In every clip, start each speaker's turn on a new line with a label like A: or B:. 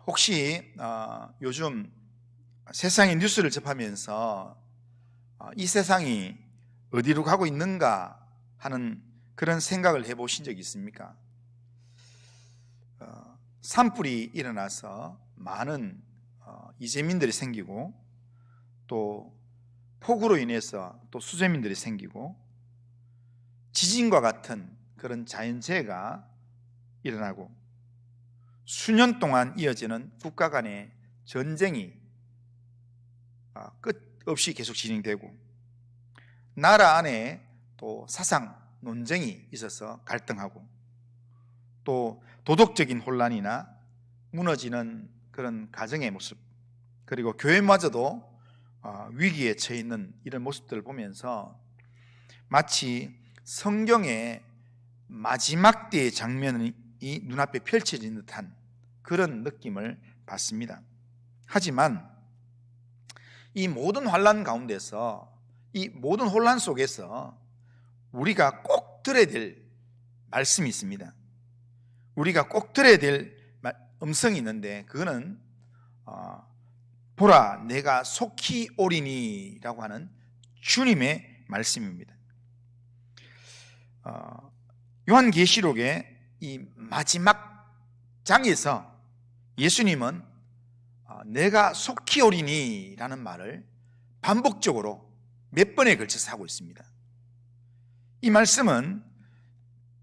A: 혹시 요즘 세상의 뉴스를 접하면서 이 세상이 어디로 가고 있는가 하는 그런 생각을 해보신 적이 있습니까? 산불이 일어나서 많은 이재민들이 생기고, 또 폭우로 인해서 또 수재민들이 생기고, 지진과 같은 그런 자연재해가 일어나고, 수년 동안 이어지는 국가 간의 전쟁이 끝없이 계속 진행되고, 나라 안에 또 사상 논쟁이 있어서 갈등하고, 또 도덕적인 혼란이나 무너지는 그런 가정의 모습, 그리고 교회마저도 위기에 처해 있는 이런 모습들을 보면서 마치 성경의 마지막 때의 장면이 눈앞에 펼쳐진 듯한 그런 느낌을 받습니다. 하지만 이 모든 환란 가운데서, 이 모든 혼란 속에서 우리가 꼭 들어야 될 말씀이 있습니다. 우리가 꼭 들어야 될 음성이 있는데, 그거는 보라 내가 속히 오리니 라고 하는 주님의 말씀입니다. 요한계시록의 이 마지막 장에서 예수님은 내가 속히 오리니 라는 말을 반복적으로 몇 번에 걸쳐서 하고 있습니다. 이 말씀은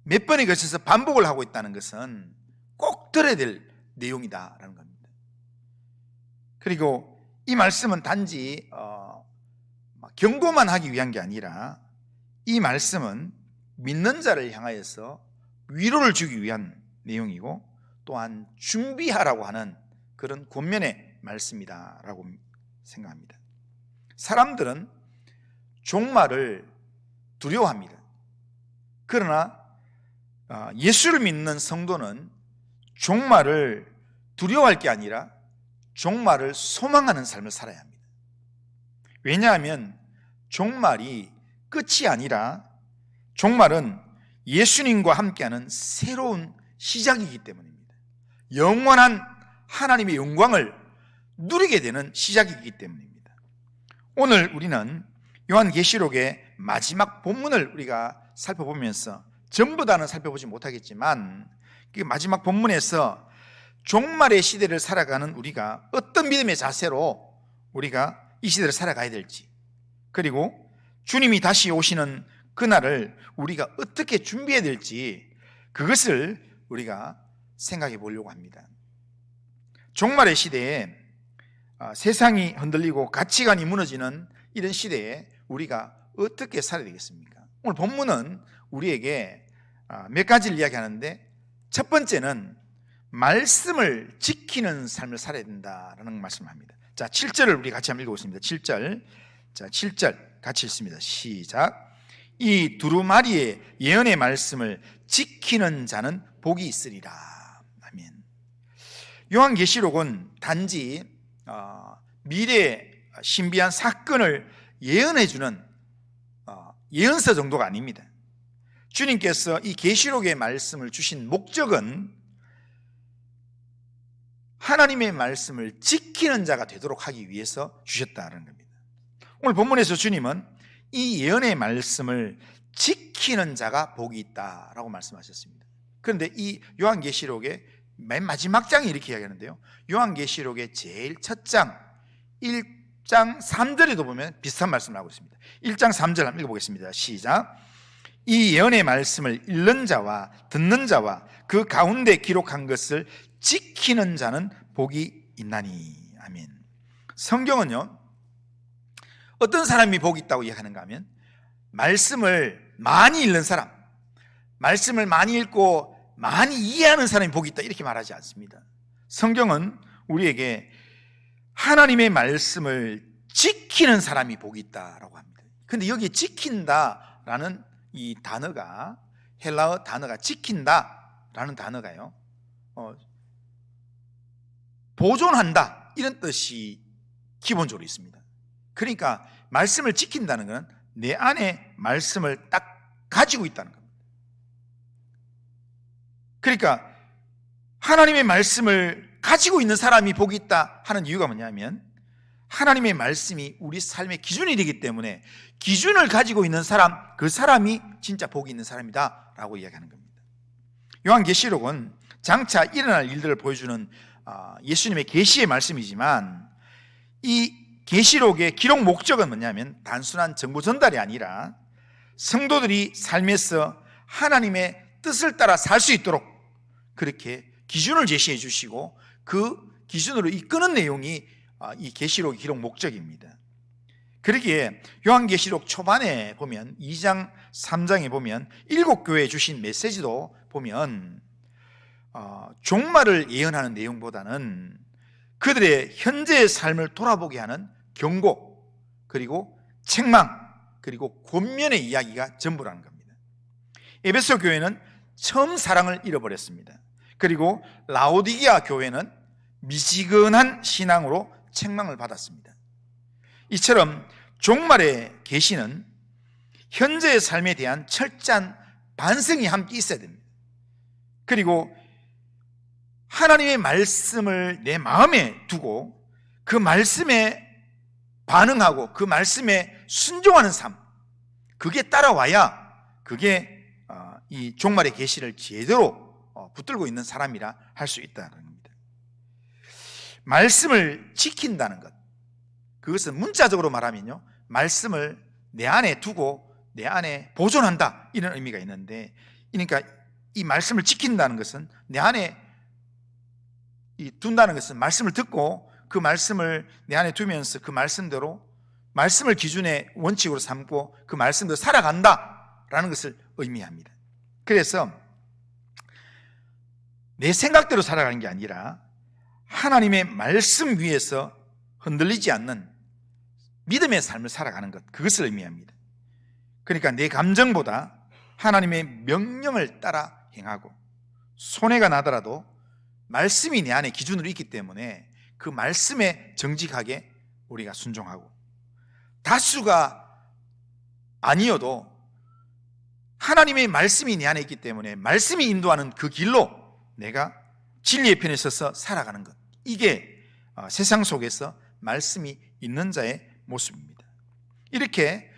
A: 몇 번에 걸쳐서 반복을 하고 있다는 것은 꼭 들어야 될 내용이다라는 겁니다. 그리고 이 말씀은 단지 경고만 하기 위한 게 아니라, 이 말씀은 믿는 자를 향하여서 위로를 주기 위한 내용이고, 또한 준비하라고 하는 그런 권면의 말씀이다라고 생각합니다. 사람들은 종말을 두려워합니다. 그러나 예수를 믿는 성도는 종말을 두려워할 게 아니라 종말을 소망하는 삶을 살아야 합니다. 왜냐하면 종말이 끝이 아니라 종말은 예수님과 함께하는 새로운 시작이기 때문입니다. 영원한 하나님의 영광을 누리게 되는 시작이기 때문입니다. 오늘 우리는 요한계시록의 마지막 본문을 우리가 살펴보면서, 전부 다는 살펴보지 못하겠지만 그 마지막 본문에서 종말의 시대를 살아가는 우리가 어떤 믿음의 자세로 우리가 이 시대를 살아가야 될지, 그리고 주님이 다시 오시는 그날을 우리가 어떻게 준비해야 될지, 그것을 우리가 생각해 보려고 합니다. 종말의 시대에 세상이 흔들리고 가치관이 무너지는 이런 시대에 우리가 어떻게 살아야 되겠습니까? 오늘 본문은 우리에게 몇 가지를 이야기하는데, 첫 번째는 말씀을 지키는 삶을 살아야 된다라는 말씀을 합니다. 자, 7절을 우리 같이 한번 읽어보겠습니다. 7절. 자, 7절 같이 읽습니다. 시작. 이 두루마리의 예언의 말씀을 지키는 자는 복이 있으리라. 아멘. 요한계시록은 단지 미래의 신비한 사건을 예언해주는 예언서 정도가 아닙니다. 주님께서 이 계시록의 말씀을 주신 목적은 하나님의 말씀을 지키는 자가 되도록 하기 위해서 주셨다는 겁니다. 오늘 본문에서 주님은 이 예언의 말씀을 지키는 자가 복이 있다라고 말씀하셨습니다. 그런데 이 요한계시록의 맨 마지막 장이 이렇게 이야기하는데요, 요한계시록의 제일 첫 장 1장 3절에도 보면 비슷한 말씀을 하고 있습니다. 1장 3절 한번 읽어보겠습니다. 시작. 이 예언의 말씀을 읽는 자와 듣는 자와 그 가운데 기록한 것을 지키는 자는 복이 있나니. 아멘. 성경은요, 어떤 사람이 복이 있다고 이야기하는가 하면, 말씀을 많이 읽는 사람, 말씀을 많이 읽고 많이 이해하는 사람이 복이 있다 이렇게 말하지 않습니다. 성경은 우리에게 하나님의 말씀을 지키는 사람이 복이 있다라고 합니다. 그런데 여기 지킨다라는 이 단어가, 헬라어 단어가 지킨다라는 단어가요, 보존한다 이런 뜻이 기본적으로 있습니다. 그러니까 말씀을 지킨다는 것은 내 안에 말씀을 딱 가지고 있다는 겁니다. 그러니까 하나님의 말씀을 가지고 있는 사람이 복이 있다 하는 이유가 뭐냐면 하나님의 말씀이 우리 삶의 기준이 되기 때문에 기준을 가지고 있는 사람, 그 사람이 진짜 복이 있는 사람이다 라고 이야기하는 겁니다. 요한계시록은 장차 일어날 일들을 보여주는 예수님의 계시의 말씀이지만 이 계시록의 기록 목적은 뭐냐면 단순한 정보 전달이 아니라 성도들이 삶에서 하나님의 뜻을 따라 살 수 있도록 그렇게 기준을 제시해 주시고 그 기준으로 이끄는 내용이 이 계시록의 기록 목적입니다. 그러기에 요한계시록 초반에 보면 2장 3장에 보면 7교회에 주신 메시지도 보면 종말을 예언하는 내용보다는 그들의 현재의 삶을 돌아보게 하는 경고, 그리고 책망, 그리고 권면의 이야기가 전부라는 겁니다. 에베소 교회는 처음 사랑을 잃어버렸습니다. 그리고 라오디게아 교회는 미지근한 신앙으로 책망을 받았습니다. 이처럼 종말의 계시는 현재의 삶에 대한 철저한 반성이 함께 있어야 됩니다. 그리고 하나님의 말씀을 내 마음에 두고 그 말씀에 반응하고 그 말씀에 순종하는 삶, 그게 따라와야 그게 이 종말의 계시를 제대로 붙들고 있는 사람이라 할 수 있다는 겁니다. 말씀을 지킨다는 것, 그것은 문자적으로 말하면요, 말씀을 내 안에 두고 내 안에 보존한다 이런 의미가 있는데, 그러니까 이 말씀을 지킨다는 것은 내 안에 둔다는 것은 말씀을 듣고 그 말씀을 내 안에 두면서 그 말씀대로 말씀을 기준의 원칙으로 삼고 그 말씀대로 살아간다라는 것을 의미합니다. 그래서 내 생각대로 살아가는 게 아니라 하나님의 말씀 위에서 흔들리지 않는 믿음의 삶을 살아가는 것, 그것을 의미합니다. 그러니까 내 감정보다 하나님의 명령을 따라 행하고 손해가 나더라도 말씀이 내 안에 기준으로 있기 때문에 그 말씀에 정직하게 우리가 순종하고, 다수가 아니어도 하나님의 말씀이 내 안에 있기 때문에 말씀이 인도하는 그 길로 내가 진리의 편에 서서 살아가는 것, 이게 세상 속에서 말씀이 있는 자의 모습입니다. 이렇게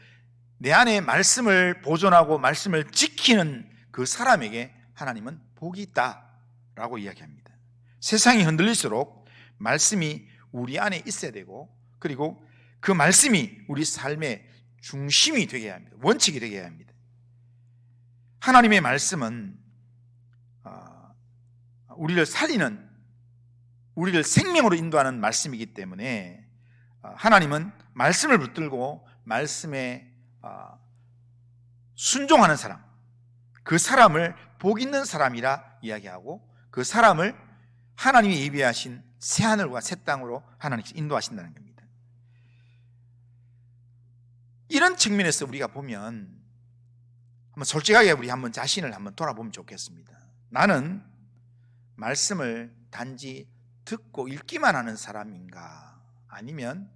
A: 내 안에 말씀을 보존하고 말씀을 지키는 그 사람에게 하나님은 복이 있다라고 이야기합니다. 세상이 흔들릴수록 말씀이 우리 안에 있어야 되고, 그리고 그 말씀이 우리 삶의 중심이 되게 해야 합니다. 원칙이 되게 해야 합니다. 하나님의 말씀은 우리를 살리는, 우리를 생명으로 인도하는 말씀이기 때문에 하나님은 말씀을 붙들고 말씀에 순종하는 사람, 그 사람을 복 있는 사람이라 이야기하고, 그 사람을 하나님이 예비하신 새하늘과 새 땅으로 하나님께서 인도하신다는 겁니다. 이런 측면에서 우리가 보면 한번 솔직하게 우리 한번 자신을 한번 돌아보면 좋겠습니다. 나는 말씀을 단지 듣고 읽기만 하는 사람인가, 아니면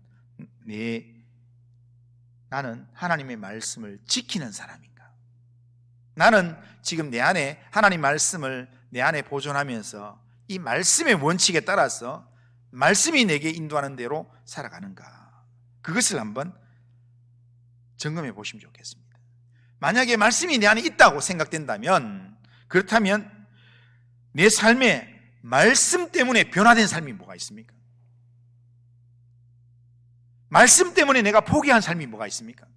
A: 나는 하나님의 말씀을 지키는 사람인가? 나는 지금 내 안에 하나님 말씀을 내 안에 보존하면서 이 말씀의 원칙에 따라서 말씀이 내게 인도하는 대로 살아가는가? 그것을 한번 점검해 보시면 좋겠습니다. 만약에 말씀이 내 안에 있다고 생각된다면, 그렇다면 내 삶에 말씀 때문에 변화된 삶이 뭐가 있습니까? 말씀 때문에 내가 포기한 삶이 뭐가 있습니까?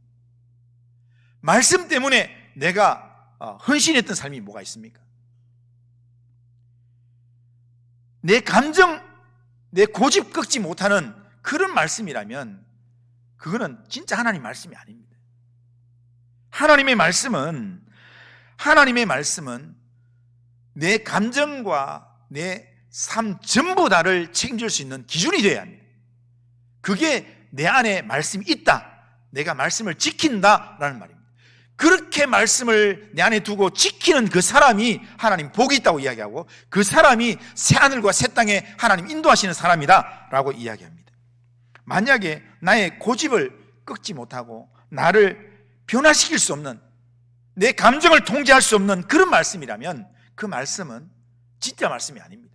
A: 말씀 때문에 내가 헌신했던 삶이 뭐가 있습니까? 내 감정, 내 고집 꺾지 못하는 그런 말씀이라면 그거는 진짜 하나님 말씀이 아닙니다. 하나님의 말씀은 내 감정과 내 삶 전부 다를 책임질 수 있는 기준이 되어야 합니다. 그게 내 안에 말씀이 있다, 내가 말씀을 지킨다라는 말입니다. 그렇게 말씀을 내 안에 두고 지키는 그 사람이 하나님 복이 있다고 이야기하고, 그 사람이 새하늘과 새 땅에 하나님 인도하시는 사람이다 라고 이야기합니다. 만약에 나의 고집을 꺾지 못하고 나를 변화시킬 수 없는, 내 감정을 통제할 수 없는 그런 말씀이라면 그 말씀은 진짜 말씀이 아닙니다.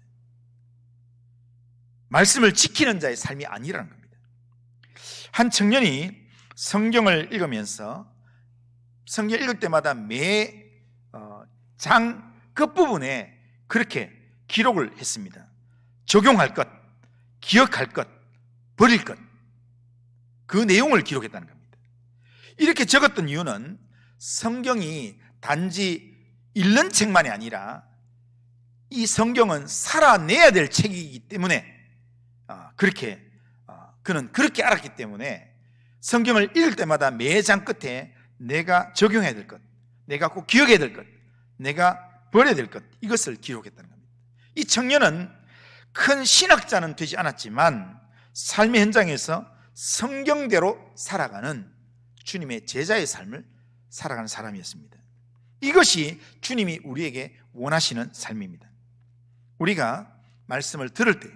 A: 말씀을 지키는 자의 삶이 아니라는 겁니다. 한 청년이 성경을 읽으면서 성경 읽을 때마다 매 장 끝부분에 그렇게 기록을 했습니다. 적용할 것, 기억할 것, 버릴 것, 그 내용을 기록했다는 겁니다. 이렇게 적었던 이유는 성경이 단지 읽는 책만이 아니라 이 성경은 살아내야 될 책이기 때문에 그렇게 그는 그렇게 알았기 때문에 성경을 읽을 때마다 매 장 끝에 내가 적용해야 될 것, 내가 꼭 기억해야 될 것, 내가 버려야 될 것, 이것을 기록했다는 겁니다. 이 청년은 큰 신학자는 되지 않았지만 삶의 현장에서 성경대로 살아가는 주님의 제자의 삶을 살아가는 사람이었습니다. 이것이 주님이 우리에게 원하시는 삶입니다. 우리가 말씀을 들을 때,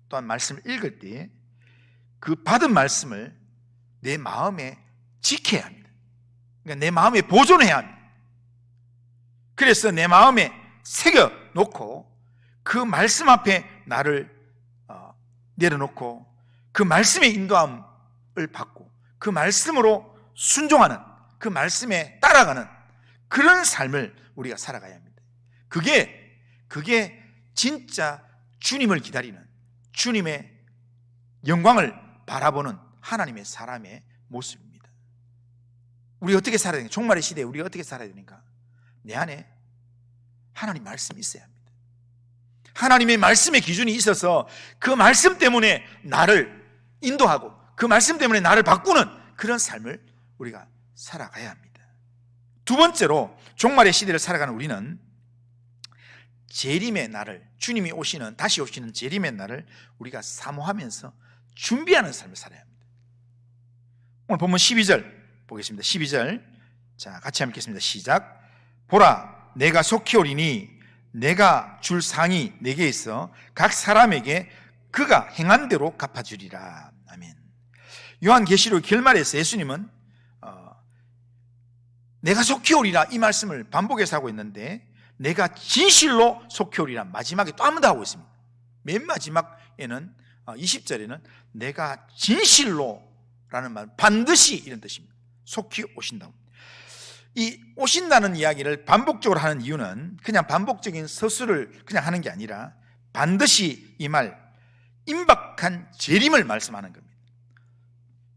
A: 또한 말씀을 읽을 때 그 받은 말씀을 내 마음에 지켜야 합니다. 그러니까 내 마음에 보존해야 합니다. 그래서 내 마음에 새겨놓고 그 말씀 앞에 나를 내려놓고 그 말씀의 인도함을 받고 그 말씀으로 순종하는, 그 말씀에 따라가는 그런 삶을 우리가 살아가야 합니다. 그게 진짜 주님을 기다리는, 주님의 영광을 바라보는 하나님의 사람의 모습입니다. 우리 어떻게 살아야 되는가? 종말의 시대에 우리가 어떻게 살아야 되는가? 내 안에 하나님 말씀이 있어야 합니다. 하나님의 말씀의 기준이 있어서 그 말씀 때문에 나를 인도하고 그 말씀 때문에 나를 바꾸는 그런 삶을 우리가 살아가야 합니다. 두 번째로 종말의 시대를 살아가는 우리는 재림의 날을, 주님이 오시는, 다시 오시는 재림의 날을 우리가 사모하면서 준비하는 삶을 살아야 합니다. 오늘 본문 12절 보겠습니다. 12절, 자, 같이 함께 읽겠습니다. 시작. 보라, 내가 속히 오리니 내가 줄 상이 내게 있어 각 사람에게 그가 행한 대로 갚아주리라. 아멘. 요한계시록 결말에서 예수님은 내가 속히 오리라 이 말씀을 반복해서 하고 있는데, 내가 진실로 속히 오리라 마지막에 또 한 번 더 하고 있습니다. 맨 마지막에는 20절에는 내가 진실로 라는 말, 반드시 이런 뜻입니다. 속히 오신다고. 이 오신다는 이야기를 반복적으로 하는 이유는 그냥 반복적인 서술을 그냥 하는 게 아니라 반드시 이 말, 임박한 재림을 말씀하는 겁니다.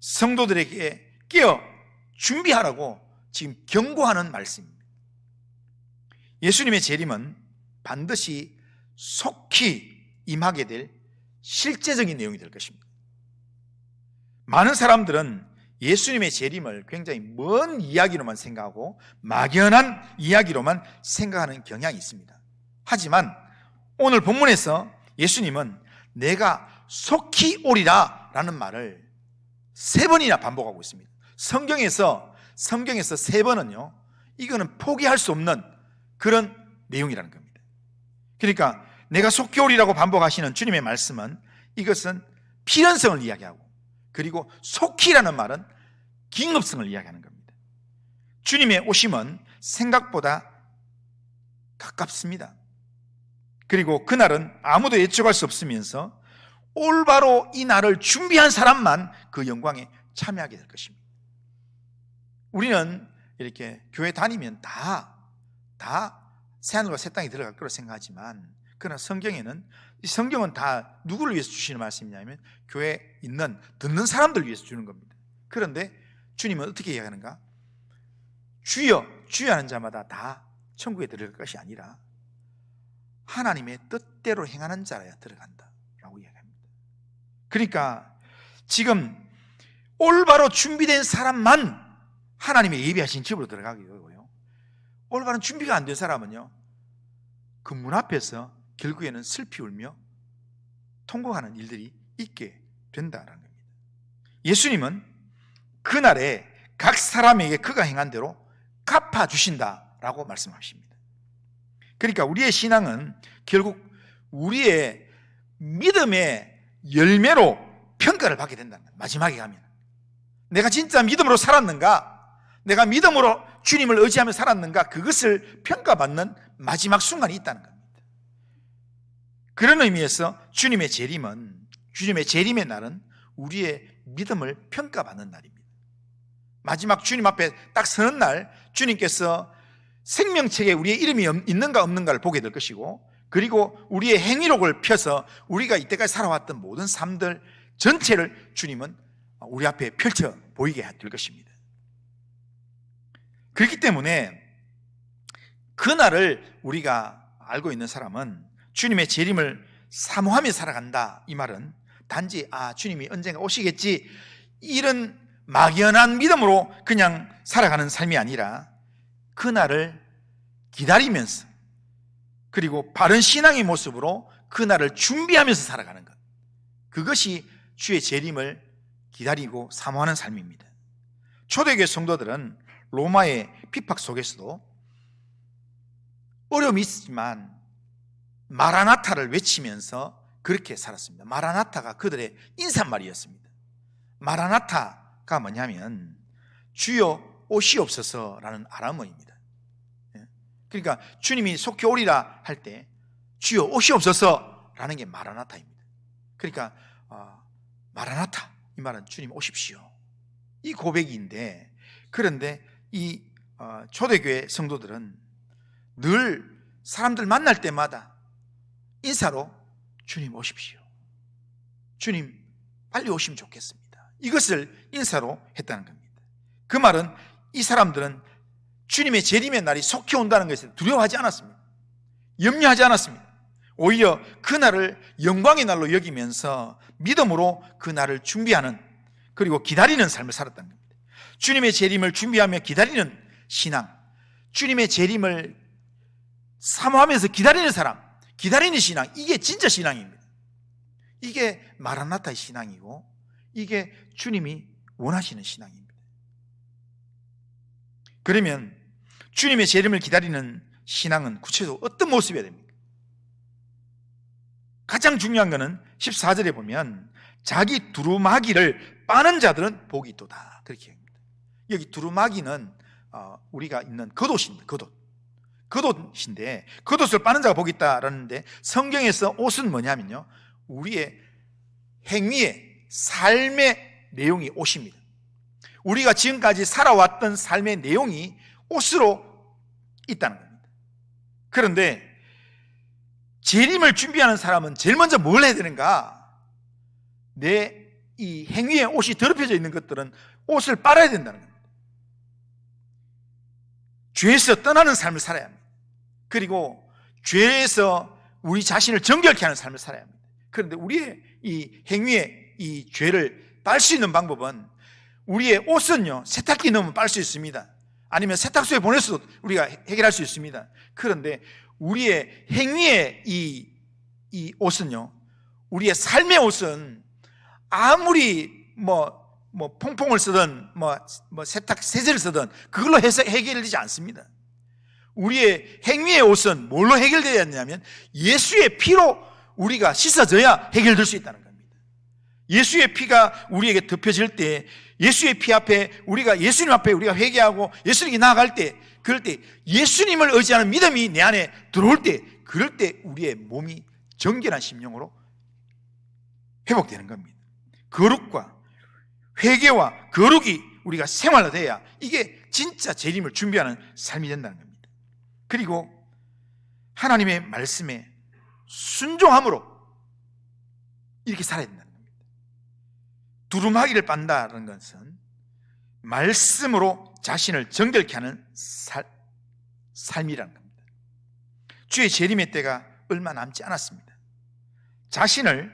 A: 성도들에게 깨어 준비하라고 지금 경고하는 말씀입니다. 예수님의 재림은 반드시 속히 임하게 될 실제적인 내용이 될 것입니다. 많은 사람들은 예수님의 재림을 굉장히 먼 이야기로만 생각하고 막연한 이야기로만 생각하는 경향이 있습니다. 하지만 오늘 본문에서 예수님은 내가 속히 오리라 라는 말을 3번이나 반복하고 있습니다. 성경에서 3번은요, 이거는 포기할 수 없는 그런 내용이라는 겁니다. 그러니까 내가 속히 오리라고 반복하시는 주님의 말씀은 이것은 필연성을 이야기하고, 그리고 속히라는 말은 긴급성을 이야기하는 겁니다. 주님의 오심은 생각보다 가깝습니다. 그리고 그날은 아무도 예측할 수 없으면서 올바로 이 날을 준비한 사람만 그 영광에 참여하게 될 것입니다. 우리는 이렇게 교회 다니면 다 새하늘과 새 땅에 들어갈 거라고 생각하지만, 그러나 성경은 다 누구를 위해서 주시는 말씀이냐면 교회에 있는, 듣는 사람들을 위해서 주는 겁니다. 그런데 주님은 어떻게 이야기하는가? 주여 주여 하는 자마다 다 천국에 들어갈 것이 아니라 하나님의 뜻대로 행하는 자라야 들어간다 라고 이야기합니다. 그러니까 지금 올바로 준비된 사람만 하나님의 예비하신 집으로 들어가게 되고요, 올바른 준비가 안 된 사람은요, 그 문 앞에서 결국에는 슬피 울며 통곡하는 일들이 있게 된다는 겁니다. 예수님은 그날에 각 사람에게 그가 행한 대로 갚아주신다라고 말씀하십니다. 그러니까 우리의 신앙은 결국 우리의 믿음의 열매로 평가를 받게 된다는 거예요. 마지막에 가면 내가 진짜 믿음으로 살았는가, 내가 믿음으로 주님을 의지하며 살았는가, 그것을 평가받는 마지막 순간이 있다는 겁니다. 그런 의미에서 주님의 재림은 주님의 재림의 날은 우리의 믿음을 평가받는 날입니다. 마지막 주님 앞에 딱 서는 날 주님께서 생명책에 우리의 이름이 있는가 없는가를 보게 될 것이고, 그리고 우리의 행위록을 펴서 우리가 이때까지 살아왔던 모든 삶들 전체를 주님은 우리 앞에 펼쳐 보이게 될 것입니다. 그렇기 때문에 그날을 우리가 알고 있는 사람은 주님의 재림을 사모하며 살아간다, 이 말은 단지 주님이 언젠가 오시겠지 이런 막연한 믿음으로 그냥 살아가는 삶이 아니라 그날을 기다리면서, 그리고 바른 신앙의 모습으로 그날을 준비하면서 살아가는 것, 그것이 주의 재림을 기다리고 사모하는 삶입니다. 초대교회 성도들은 로마의 핍박 속에서도 어려움이 있지만 마라나타를 외치면서 그렇게 살았습니다. 마라나타가 그들의 인사말이었습니다. 마라나타가 뭐냐면 주여 오시옵소서라는 아람어입니다. 그러니까 주님이 속히 오리라 할 때 주여 오시옵소서라는 게 마라나타입니다. 그러니까 마라나타, 이 말은 주님 오십시오, 이 고백인데, 그런데 이 초대교회 성도들은 늘 사람들 만날 때마다 인사로 주님 오십시오, 주님 빨리 오시면 좋겠습니다, 이것을 인사로 했다는 겁니다. 그 말은 이 사람들은 주님의 재림의 날이 속히 온다는 것을 두려워하지 않았습니다. 염려하지 않았습니다. 오히려 그 날을 영광의 날로 여기면서 믿음으로 그 날을 준비하는, 그리고 기다리는 삶을 살았다는 겁니다. 주님의 재림을 준비하며 기다리는 신앙, 주님의 재림을 사모하면서 기다리는 사람, 기다리는 신앙, 이게 진짜 신앙입니다. 이게 마라나타의 신앙이고, 이게 주님이 원하시는 신앙입니다. 그러면 주님의 재림을 기다리는 신앙은 구체적으로 어떤 모습이어야 됩니까? 가장 중요한 것은 14절에 보면 자기 두루마기를 빠는 자들은 복이 있도다, 그렇게 합니다. 여기 두루마기는 우리가 있는 겉옷입니다. 겉옷인데 겉옷을 빠는 자가 복이 있다라는데, 성경에서 옷은 뭐냐면요, 우리의 행위의 삶의 내용이 옷입니다. 우리가 지금까지 살아왔던 삶의 내용이 옷으로 있다는 겁니다. 그런데 재림을 준비하는 사람은 제일 먼저 뭘 해야 되는가? 내 이 행위의 옷이 더럽혀져 있는 것들은 옷을 빨아야 된다는 겁니다. 죄에서 떠나는 삶을 살아야 합니다. 그리고 죄에서 우리 자신을 정결케 하는 삶을 살아야 합니다. 그런데 우리의 이 행위의 이 죄를 빨 수 있는 방법은, 우리의 옷은요 세탁기 넣으면 빨 수 있습니다. 아니면 세탁소에 보내서도 우리가 해결할 수 있습니다. 그런데 우리의 행위의 이 옷은요, 우리의 삶의 옷은 아무리 퐁퐁을 쓰든 세탁 세제를 쓰든 그걸로 해서 해결되지 않습니다. 우리의 행위의 옷은 뭘로 해결되었냐면 예수의 피로 우리가 씻어져야 해결될 수 있다는 겁니다. 예수의 피가 우리에게 덮여질 때, 예수의 피 앞에 우리가, 예수님 앞에 우리가 회개하고 예수님께 나아갈 때, 그럴 때 예수님을 의지하는 믿음이 내 안에 들어올 때, 그럴 때 우리의 몸이 정결한 심령으로 회복되는 겁니다. 거룩과 회개와 거룩이 우리가 생활화돼야 이게 진짜 재림을 준비하는 삶이 된다는 겁니다. 그리고 하나님의 말씀에 순종함으로 이렇게 살아야 된다는 겁니다. 두루마기를 빤다는 것은 말씀으로 자신을 정결케 하는 삶이라는 겁니다. 주의 재림의 때가 얼마 남지 않았습니다. 자신을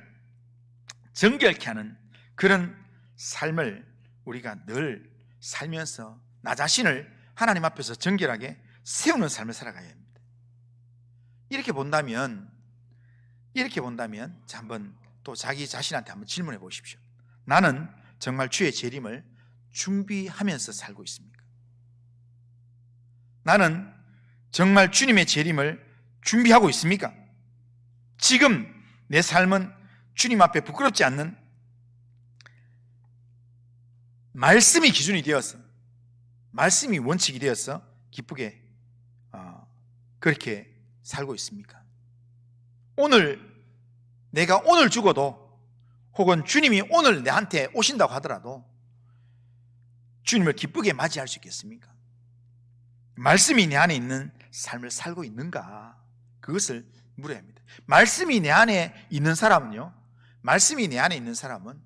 A: 정결케 하는 그런 삶을 우리가 늘 살면서 나 자신을 하나님 앞에서 정결하게 세우는 삶을 살아가야 합니다. 이렇게 본다면 자, 한번 또 자기 자신한테 한번 질문해 보십시오. 나는 정말 주의 재림을 준비하면서 살고 있습니까? 나는 정말 주님의 재림을 준비하고 있습니까? 지금 내 삶은 주님 앞에 부끄럽지 않는 말씀이 기준이 되어서, 말씀이 원칙이 되어서 기쁘게 그렇게 살고 있습니까? 내가 오늘 죽어도, 혹은 주님이 오늘 내한테 오신다고 하더라도 주님을 기쁘게 맞이할 수 있겠습니까? 말씀이 내 안에 있는 삶을 살고 있는가? 그것을 물어야 합니다. 말씀이 내 안에 있는 사람은요, 말씀이 내 안에 있는 사람은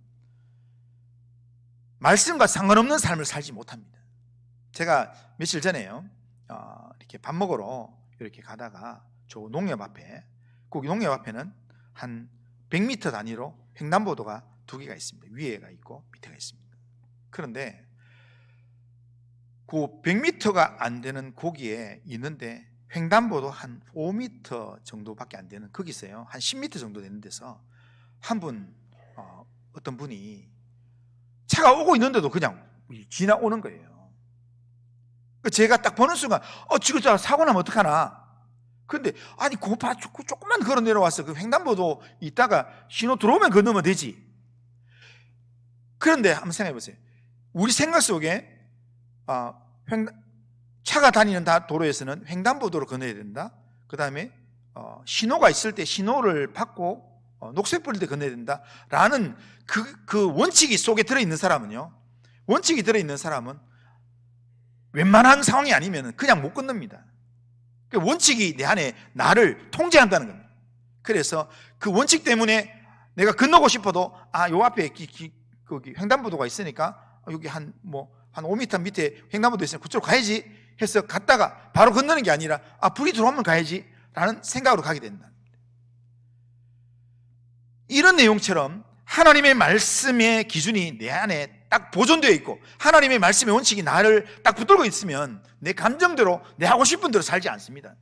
A: 말씀과 상관없는 삶을 살지 못합니다. 제가 며칠 전에요, 이렇게 밥 먹으러 이렇게 가다가 저 농협 앞에, 거기 농협 앞에는 한 100m 단위로 횡단보도가 두 개가 있습니다. 위에가 있고 밑에가 있습니다. 그런데 그 100m가 안 되는 거기에 있는데 횡단보도 한 5m 정도밖에 안 되는 거기서요, 한 10m 정도 되는 데서 한 분, 어떤 분이 차가 오고 있는데도 그냥 지나오는 거예요. 제가 딱 보는 순간 지금 저 사고 나면 어떡하나. 그런데 아니 고파 조금만 걸어 내려와서 그 횡단보도 있다가 신호 들어오면 건너면 되지. 그런데 한번 생각해 보세요. 우리 생각 속에 차가 다니는 도로에서는 횡단보도로 건너야 된다. 그 다음에 신호가 있을 때 신호를 받고 녹색 불일 때 건너야 된다라는 그 원칙이 속에 들어있는 사람은요, 원칙이 들어있는 사람은 웬만한 상황이 아니면 그냥 못 건넙니다. 그 원칙이 내 안에 나를 통제한다는 겁니다. 그래서 그 원칙 때문에 내가 건너고 싶어도 요 앞에 거기 횡단보도가 있으니까 여기 한 5m 밑에 횡단보도 있으니까 그쪽으로 가야지 해서 갔다가 바로 건너는 게 아니라 불이 들어오면 가야지 라는 생각으로 가게 된다. 이런 내용처럼 하나님의 말씀의 기준이 내 안에 딱 보존되어 있고 하나님의 말씀의 원칙이 나를 딱 붙들고 있으면 내 감정대로 내 하고 싶은 대로 살지 않습니다.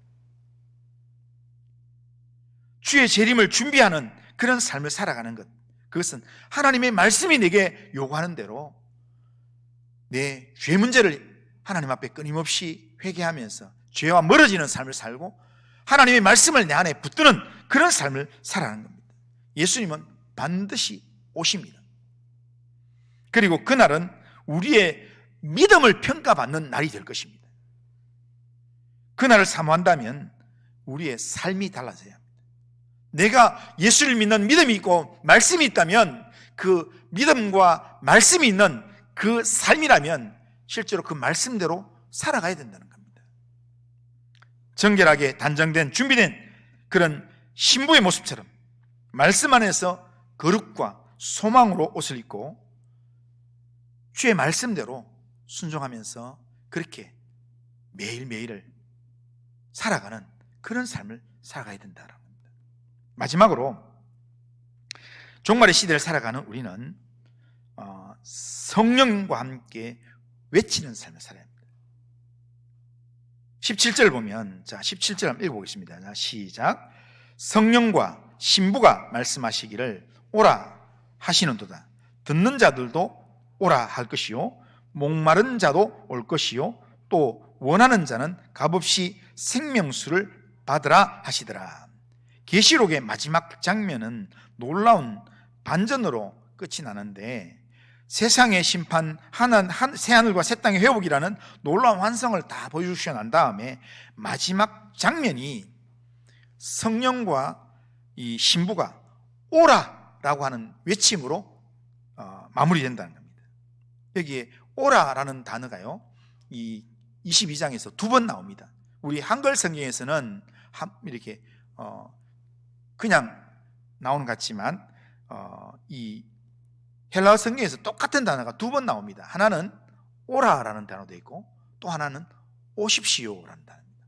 A: 주의 재림을 준비하는 그런 삶을 살아가는 것, 그것은 하나님의 말씀이 내게 요구하는 대로 내 죄 문제를 하나님 앞에 끊임없이 회개하면서 죄와 멀어지는 삶을 살고 하나님의 말씀을 내 안에 붙드는 그런 삶을 살아가는 겁니다. 예수님은 반드시 오십니다. 그리고 그날은 우리의 믿음을 평가받는 날이 될 것입니다. 그날을 사모한다면 우리의 삶이 달라져야 합니다. 내가 예수를 믿는 믿음이 있고 말씀이 있다면 그 믿음과 말씀이 있는 그 삶이라면 실제로 그 말씀대로 살아가야 된다는 겁니다. 정결하게 단정된 준비된 그런 신부의 모습처럼 말씀 안에서 거룩과 소망으로 옷을 입고 주의 말씀대로 순종하면서 그렇게 매일매일을 살아가는 그런 삶을 살아가야 된다는 겁니다. 마지막으로 종말의 시대를 살아가는 우리는 성령과 함께 외치는 삶을 살아야 합니다. 17절 보면, 17절 한번 읽어보겠습니다. 시작. 성령과 신부가 말씀하시기를 오라 하시는도다. 듣는 자들도 오라 할 것이요 목마른 자도 올 것이요 또 원하는 자는 값없이 생명수를 받으라 하시더라. 계시록의 마지막 장면은 놀라운 반전으로 끝이 나는데 세상의 심판, 새하늘과 새 땅의 회복이라는 놀라운 환상을 다 보여주시고 난 다음에 마지막 장면이 성령과 이 신부가 오라라고 하는 외침으로 마무리된다는 겁니다. 여기에 오라라는 단어가요, 이 22장에서 두 번 나옵니다. 우리 한글 성경에서는 이렇게 그냥 나오는 것 같지만 이 헬라어 성경에서 똑같은 단어가 두 번 나옵니다. 하나는 오라라는 단어도 있고 또 하나는 오십시오라는 단어입니다.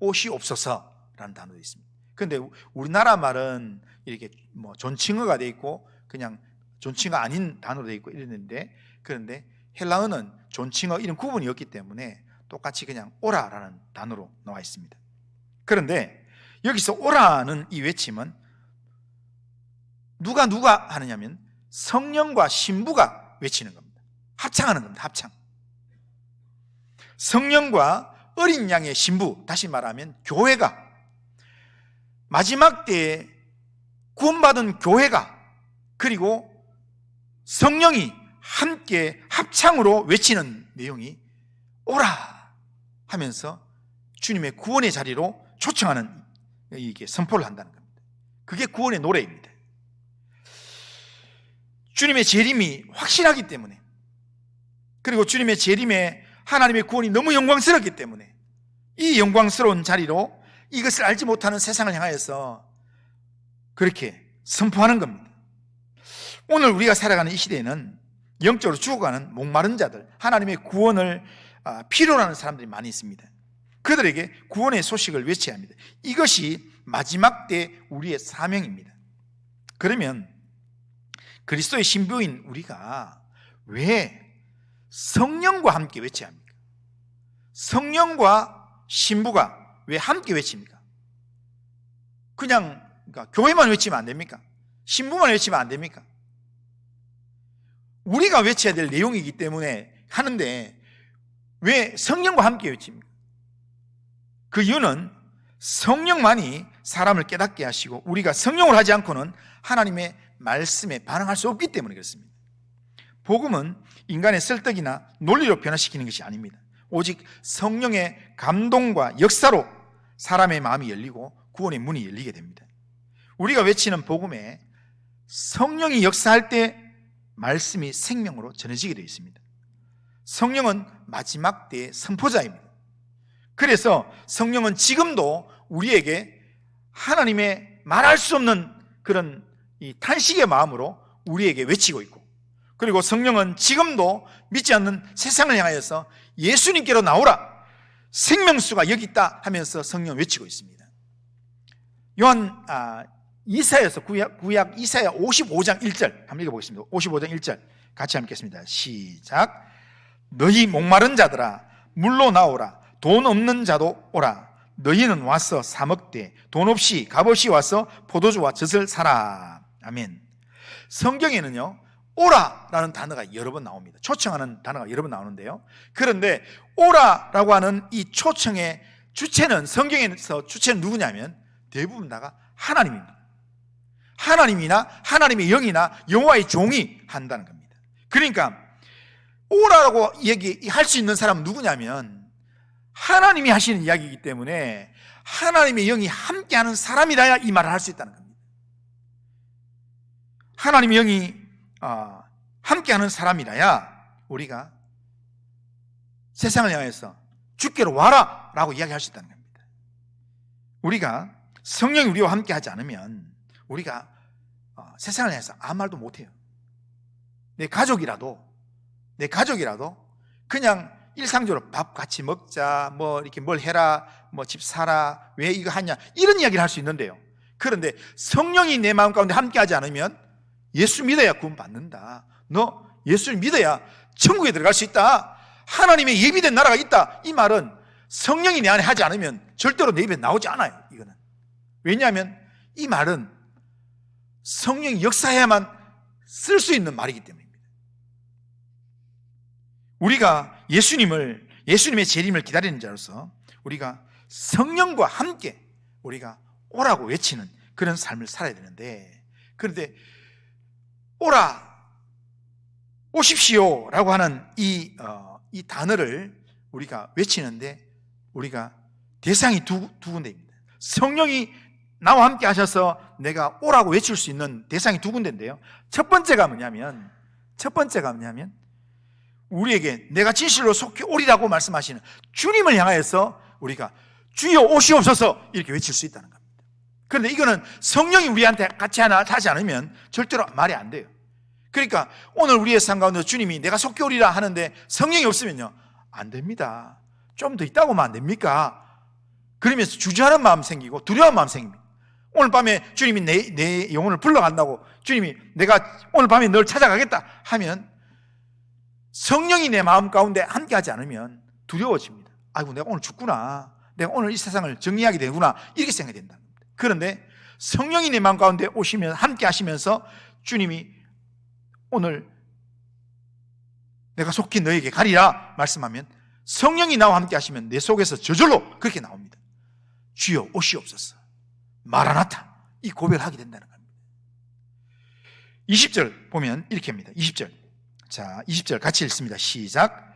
A: 오시옵소서라는 단어도 있습니다. 그런데 우리나라 말은 이렇게 존칭어가 돼 있고 그냥 존칭어 아닌 단어로 돼 있고 이랬는데, 그런데 헬라어는 존칭어 이런 구분이 없기 때문에 똑같이 그냥 오라라는 단어로 나와 있습니다. 그런데 여기서 오라는 이 외침은 누가 하느냐면 성령과 신부가 외치는 겁니다. 합창하는 겁니다. 합창. 성령과 어린 양의 신부, 다시 말하면 교회가, 마지막 때에 구원받은 교회가, 그리고 성령이 함께 합창으로 외치는 내용이 오라 하면서 주님의 구원의 자리로 초청하는, 이게 선포를 한다는 겁니다. 그게 구원의 노래입니다. 주님의 재림이 확실하기 때문에, 그리고 주님의 재림에 하나님의 구원이 너무 영광스럽기 때문에 이 영광스러운 자리로 이것을 알지 못하는 세상을 향하여서 그렇게 선포하는 겁니다. 오늘 우리가 살아가는 이 시대에는 영적으로 죽어가는 목마른 자들, 하나님의 구원을 필요로 하는 사람들이 많이 있습니다. 그들에게 구원의 소식을 외쳐야 합니다. 이것이 마지막 때 우리의 사명입니다. 그러면 그리스도의 신부인 우리가 왜 성령과 함께 외쳐야 합니까? 성령과 신부가 왜 함께 외칩니까? 그냥 그러니까 교회만 외치면 안 됩니까? 신부만 외치면 안 됩니까? 우리가 외쳐야 될 내용이기 때문에 하는데 왜 성령과 함께 외칩니까? 그 이유는 성령만이 사람을 깨닫게 하시고 우리가 성령을 하지 않고는 하나님의 말씀에 반응할 수 없기 때문에 그렇습니다. 복음은 인간의 설득이나 논리로 변화시키는 것이 아닙니다. 오직 성령의 감동과 역사로 사람의 마음이 열리고 구원의 문이 열리게 됩니다. 우리가 외치는 복음에 성령이 역사할 때 말씀이 생명으로 전해지게 되어 있습니다. 성령은 마지막 때의 선포자입니다. 그래서 성령은 지금도 우리에게 하나님의 말할 수 없는 그런 이 탄식의 마음으로 우리에게 외치고 있고, 그리고 성령은 지금도 믿지 않는 세상을 향하여서 예수님께로 나오라, 생명수가 여기 있다 하면서 성령 외치고 있습니다. 이사야서 구약 이사야 55장 1절 한번 읽어보겠습니다. 55장 1절 같이 함께 읽겠습니다. 시작. 너희 목마른 자들아 물로 나오라, 돈 없는 자도 오라. 너희는 와서 사 먹되 돈 없이 값없이 와서 포도주와 젖을 사라. 아멘. 성경에는요 오라라는 단어가 여러 번 나옵니다. 초청하는 단어가 여러 번 나오는데요, 그런데 오라라고 하는 이 초청의 주체는, 성경에서 주체는 누구냐면 대부분 다가 하나님입니다. 하나님이나 하나님의 영이나 여호와의 종이 한다는 겁니다. 그러니까 오라라고 얘기할 수 있는 사람은 누구냐면 하나님이 하시는 이야기이기 때문에 하나님의 영이 함께하는 사람이라야 이 말을 할 수 있다는 겁니다. 하나님의 영이 함께하는 사람이라야 우리가 세상을 향해서 주께로 와라 라고 이야기할 수 있다는 겁니다. 우리가 성령이 우리와 함께하지 않으면 우리가 세상을 향해서 아무 말도 못해요. 내 가족이라도 그냥 일상적으로 밥 같이 먹자, 뭐 이렇게 뭘 해라, 뭐 집 사라, 왜 이거 하냐, 이런 이야기를 할 수 있는데요, 그런데 성령이 내 마음 가운데 함께하지 않으면 예수 믿어야 구원 받는다, 너 예수를 믿어야 천국에 들어갈 수 있다, 하나님의 예비된 나라가 있다, 이 말은 성령이 내 안에 하지 않으면 절대로 내 입에 나오지 않아요. 이거는 왜냐하면 이 말은 성령이 역사해야만 쓸 수 있는 말이기 때문입니다. 우리가 예수님의 재림을 기다리는 자로서 우리가 성령과 함께 우리가 오라고 외치는 그런 삶을 살아야 되는데, 그런데 오라, 오십시오 라고 하는 이 단어를 우리가 외치는데 우리가 대상이 두 군데입니다. 성령이 나와 함께 하셔서 내가 오라고 외칠 수 있는 대상이 두 군데인데요, 첫 번째가 뭐냐면 우리에게 내가 진실로 속히 오리라고 말씀하시는 주님을 향하여서 우리가 주여 오시옵소서 이렇게 외칠 수 있다는 겁니다. 그런데 이거는 성령이 우리한테 같이 하지 않으면 절대로 말이 안 돼요. 그러니까 오늘 우리의 삶 가운데 주님이 내가 속히 오리라 하는데 성령이 없으면요 안 됩니다. 좀 더 있다고 하면 안 됩니까? 그러면서 주저하는 마음 생기고 두려운 마음 생깁니다. 오늘 밤에 주님이 내 영혼을 불러간다고, 주님이 내가 오늘 밤에 널 찾아가겠다 하면 성령이 내 마음 가운데 함께하지 않으면 두려워집니다. 아이고 내가 오늘 죽구나, 내가 오늘 이 세상을 정리하게 되구나, 이렇게 생각이 된다. 그런데 성령이 내 마음 가운데 오시면 함께 하시면서 주님이 오늘 내가 속히 너에게 가리라 말씀하면 성령이 나와 함께 하시면 내 속에서 저절로 그렇게 나옵니다. 주여 오시옵소서, 마라나타, 이 고백을 하게 된다는 겁니다. 20절 보면 이렇게 합니다. 20절, 자 20절 같이 읽습니다. 시작.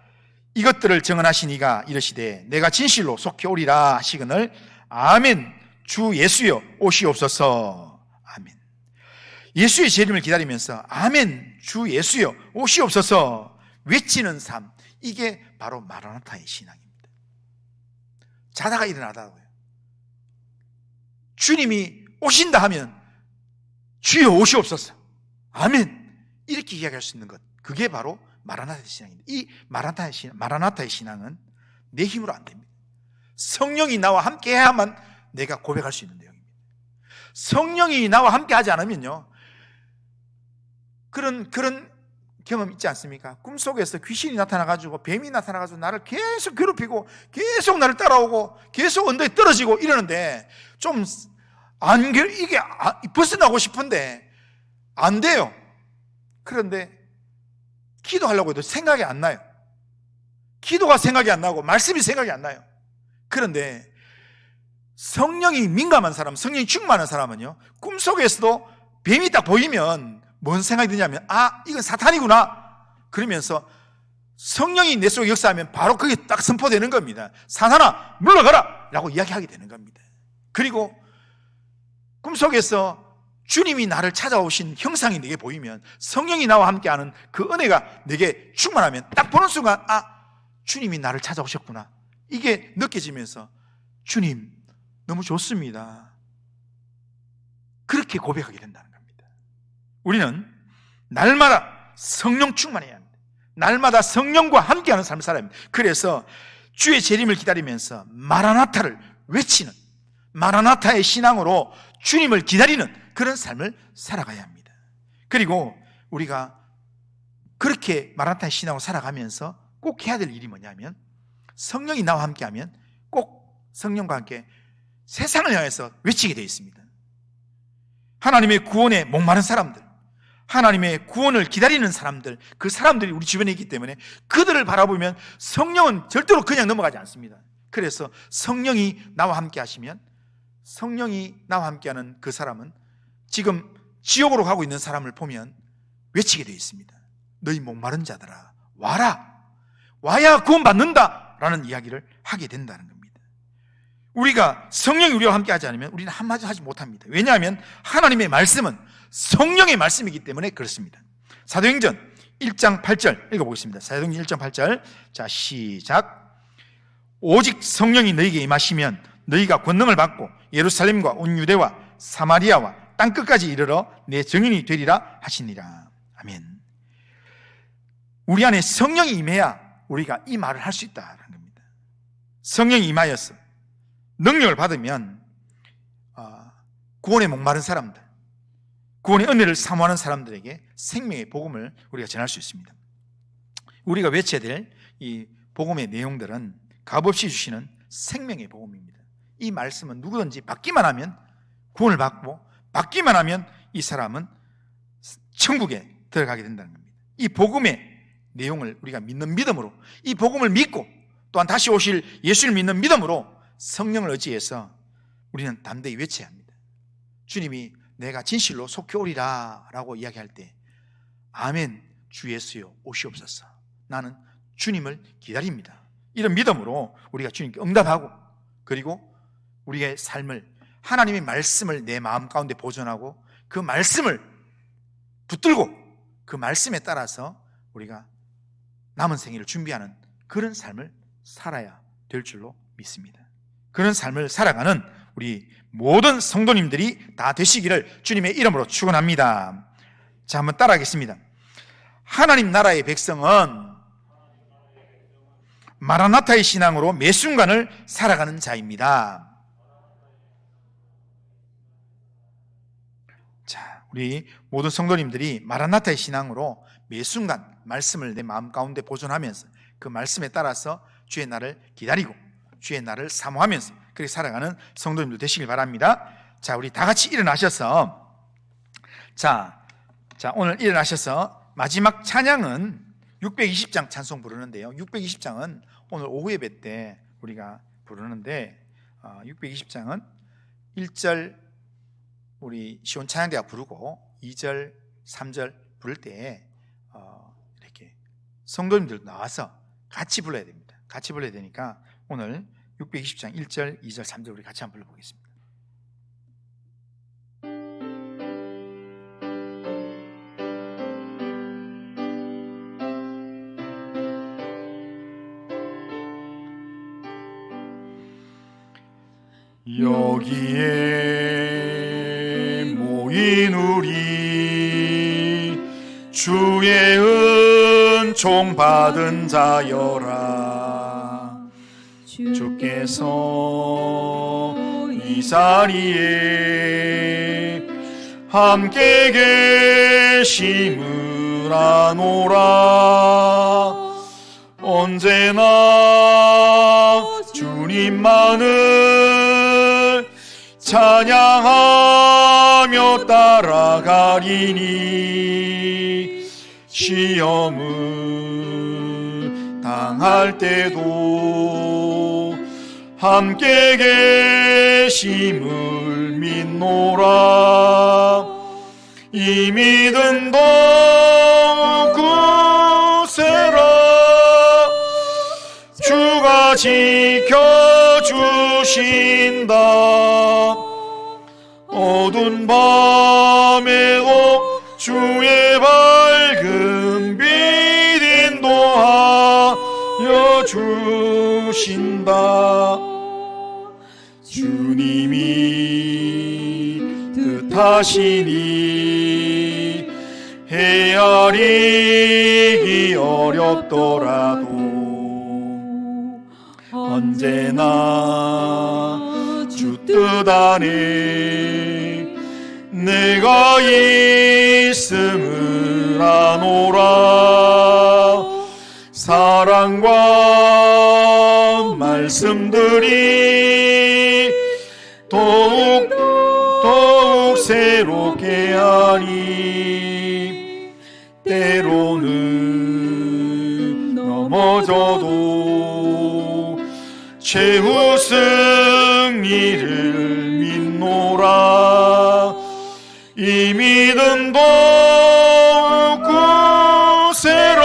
A: 이것들을 정언하신 이가 이르시되 내가 진실로 속히 오리라 하시거늘 아멘. 주 예수여 오시옵소서. 아멘. 예수의 재림을 기다리면서 아멘 주 예수여 오시옵소서 외치는 삶, 이게 바로 마라나타의 신앙입니다. 자다가 일어나다고요. 주님이 오신다 하면 주여 오시옵소서 아멘 이렇게 이야기할 수 있는 것, 그게 바로 마라나타의 신앙입니다. 이 마라나타의 신앙은 내 힘으로 안 됩니다. 성령이 나와 함께 해야만 내가 고백할 수 있는 내용입니다. 성령이 나와 함께 하지 않으면요, 그런 경험 있지 않습니까? 꿈속에서 귀신이 나타나가지고, 뱀이 나타나가지고 나를 계속 괴롭히고 계속 나를 따라오고 계속 언덕에 떨어지고 이러는데 이게 벗어나고 싶은데 안 돼요. 그런데 기도하려고 해도 생각이 안 나요. 기도가 생각이 안 나고 말씀이 생각이 안 나요. 그런데 성령이 민감한 사람, 성령이 충만한 사람은요, 꿈속에서도 뱀이 딱 보이면 뭔 생각이 드냐면 이건 사탄이구나 그러면서 성령이 내 속에 역사하면 바로 그게 딱 선포되는 겁니다. 사탄아 물러가라 라고 이야기하게 되는 겁니다. 그리고 꿈속에서 주님이 나를 찾아오신 형상이 내게 보이면, 성령이 나와 함께하는 그 은혜가 내게 충만하면 딱 보는 순간 주님이 나를 찾아오셨구나 이게 느껴지면서 주님 너무 좋습니다 그렇게 고백하게 된다는 겁니다. 우리는 날마다 성령 충만해야 합니다. 날마다 성령과 함께하는 삶을 살아야 합니다. 그래서 주의 재림을 기다리면서 마라나타를 외치는, 마라나타의 신앙으로 주님을 기다리는 그런 삶을 살아가야 합니다. 그리고 우리가 그렇게 마라나타의 신앙으로 살아가면서 꼭 해야 될 일이 뭐냐면, 성령이 나와 함께하면 꼭 성령과 함께 세상을 향해서 외치게 되어 있습니다. 하나님의 구원에 목마른 사람들, 하나님의 구원을 기다리는 사람들, 그 사람들이 우리 주변에 있기 때문에 그들을 바라보면 성령은 절대로 그냥 넘어가지 않습니다. 그래서 성령이 나와 함께 하시면, 성령이 나와 함께하는 그 사람은 지금 지옥으로 가고 있는 사람을 보면 외치게 되어 있습니다. 너희 목마른 자들아 와라, 와야 구원받는다 라는 이야기를 하게 된다는 겁니다. 우리가 성령이 우리와 함께 하지 않으면 우리는 한마디 하지 못합니다. 왜냐하면 하나님의 말씀은 성령의 말씀이기 때문에 그렇습니다. 사도행전 1장 8절 읽어보겠습니다. 사도행전 1장 8절, 자 시작. 오직 성령이 너희에게 임하시면 너희가 권능을 받고 예루살렘과 온 유대와 사마리아와 땅끝까지 이르러 내 증인이 되리라 하시니라. 아멘. 우리 안에 성령이 임해야 우리가 이 말을 할 수 있다는 겁니다. 성령이 임하여서 능력을 받으면 구원에 목마른 사람들, 구원의 은혜를 사모하는 사람들에게 생명의 복음을 우리가 전할 수 있습니다. 우리가 외쳐야 될 이 복음의 내용들은 값없이 주시는 생명의 복음입니다. 이 말씀은 누구든지 받기만 하면 구원을 받고, 받기만 하면 이 사람은 천국에 들어가게 된다는 겁니다. 이 복음의 내용을 우리가 믿는 믿음으로, 이 복음을 믿고 또한 다시 오실 예수를 믿는 믿음으로 성령을 의지해서 우리는 담대히 외쳐야 합니다. 주님이 내가 진실로 속히 오리라 라고 이야기할 때 아멘 주 예수여 오시옵소서 나는 주님을 기다립니다, 이런 믿음으로 우리가 주님께 응답하고, 그리고 우리의 삶을, 하나님의 말씀을 내 마음 가운데 보존하고 그 말씀을 붙들고 그 말씀에 따라서 우리가 남은 생애를 준비하는 그런 삶을 살아야 될 줄로 믿습니다. 그런 삶을 살아가는 우리 모든 성도님들이 다 되시기를 주님의 이름으로 축원합니다. 자, 한번 따라하겠습니다. 하나님 나라의 백성은 마라나타의 신앙으로 매 순간을 살아가는 자입니다. 자, 우리 모든 성도님들이 마라나타의 신앙으로 매 순간 말씀을 내 마음 가운데 보존하면서 그 말씀에 따라서 주의 날을 기다리고 주의 날을 사모하면서 그렇게 살아가는 성도님들 되시길 바랍니다. 자, 우리 다 같이 일어나셔서 자 오늘 일어나셔서 마지막 찬양은 620장 찬송 부르는데요. 620장은 오늘 오후 예배 때 우리가 부르는데 620장은 1절 우리 시온 찬양대가 부르고 2절, 3절 부를 때 이렇게 성도님들 나와서 같이 불러야 됩니다. 같이 불러야 되니까 오늘 620장 1절, 2절, 3절 우리 같이 한번 불러보겠습니다. 여기에 모인 우리 주의 은총 받은 자여라. 주께서 이 자리에 함께 계심을 아노라. 언제나 주님만을 찬양하며 따라가리니 시험을 당할 때도 함께 계심을 믿노라. 이 믿음 더욱 굳세라. 주가 지켜주신다. 어두운 밤에도 주의 밝은 빛 인도하여 주신다. 주님이 뜻하시니 헤아리기 어렵더라도 언제나 주 뜻 안에 내가 있음을 아노라. 사랑과 말씀들이 더욱 새롭게 하니 때로는 넘어져도 최후 승리를 믿노라. 이 믿음 더욱 굳세라.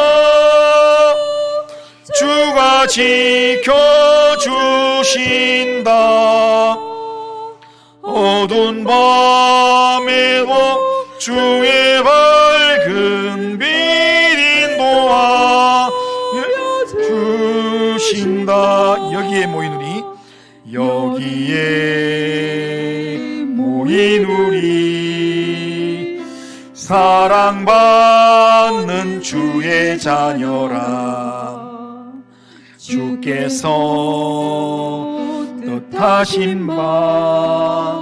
A: 주가 지켜주신다. 어두운 밤에도 주의 밝은 빛 인도하여 주신다. 여기에 모인 우리, 여기에 모인 우리 사랑받는 주의 자녀라. 주께서 뜻하신 바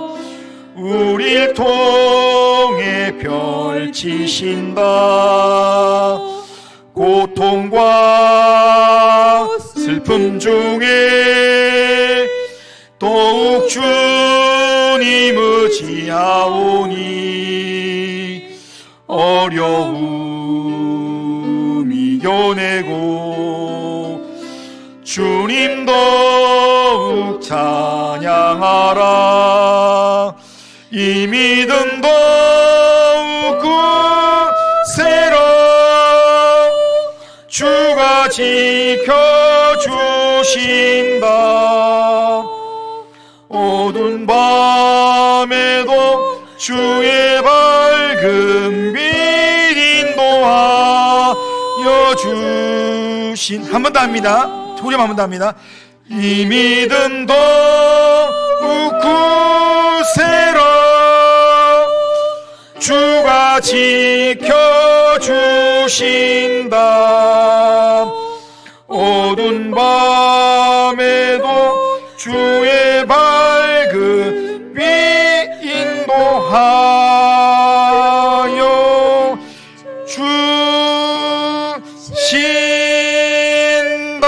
A: 우릴 통해 펼치신다. 고통과 슬픔 중에 더욱 주님 의지하오니 어려움 이겨내고 주님 더욱 찬양하라. 이 믿음 더욱 굳세라. 주가 지켜주신다. 어두운 밤에도 주의 밝은 빛 인도하여 주신. 한 번 더 합니다. 후렴 한 번 더 합니다. 이 믿음 더욱 굳세라. 주가 지켜주신다. 어두운 밤에도 주의 밝은 빛 인도하여 주신다.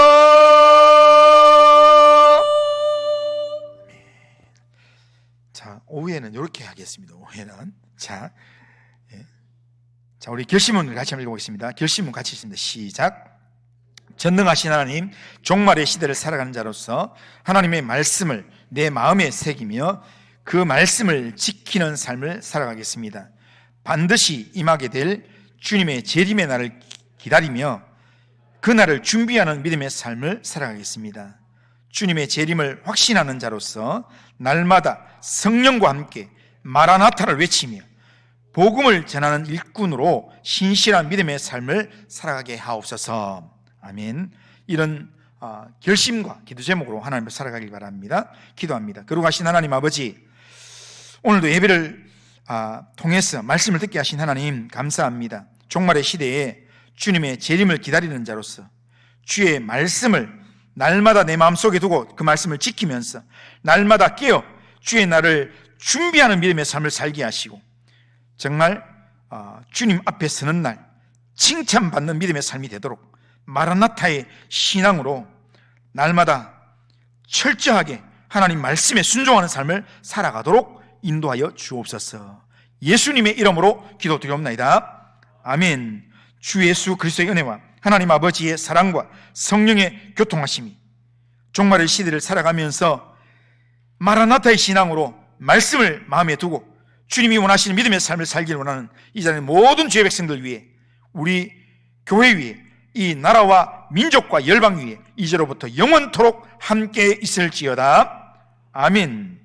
A: 자, 오후에는 이렇게 하겠습니다. 오후에는 자, 우리 결심문을 같이 한번 읽어보겠습니다. 결심문 같이 읽습니다. 시작. 전능하신 하나님, 종말의 시대를 살아가는 자로서 하나님의 말씀을 내 마음에 새기며 그 말씀을 지키는 삶을 살아가겠습니다. 반드시 임하게 될 주님의 재림의 날을 기다리며 그 날을 준비하는 믿음의 삶을 살아가겠습니다. 주님의 재림을 확신하는 자로서 날마다 성령과 함께 마라나타를 외치며 복음을 전하는 일꾼으로 신실한 믿음의 삶을 살아가게 하옵소서. 아멘. 이런 결심과 기도 제목으로 하나님을 살아가길 바랍니다. 기도합니다. 거룩하신 하나님 아버지, 오늘도 예배를 통해서 말씀을 듣게 하신 하나님 감사합니다. 종말의 시대에 주님의 재림을 기다리는 자로서 주의 말씀을 날마다 내 마음속에 두고 그 말씀을 지키면서 날마다 깨어 주의 날을 준비하는 믿음의 삶을 살게 하시고, 정말 주님 앞에 서는 날 칭찬받는 믿음의 삶이 되도록 마라나타의 신앙으로 날마다 철저하게 하나님 말씀에 순종하는 삶을 살아가도록 인도하여 주옵소서. 예수님의 이름으로 기도드리옵나이다. 아멘. 주 예수 그리스도의 은혜와 하나님 아버지의 사랑과 성령의 교통하심이 종말의 시대를 살아가면서 마라나타의 신앙으로 말씀을 마음에 두고 주님이 원하시는 믿음의 삶을 살기를 원하는 이 자리의 모든 주의 백성들 위해, 우리 교회 위에, 이 나라와 민족과 열방 위에 이제로부터 영원토록 함께 있을지어다. 아멘.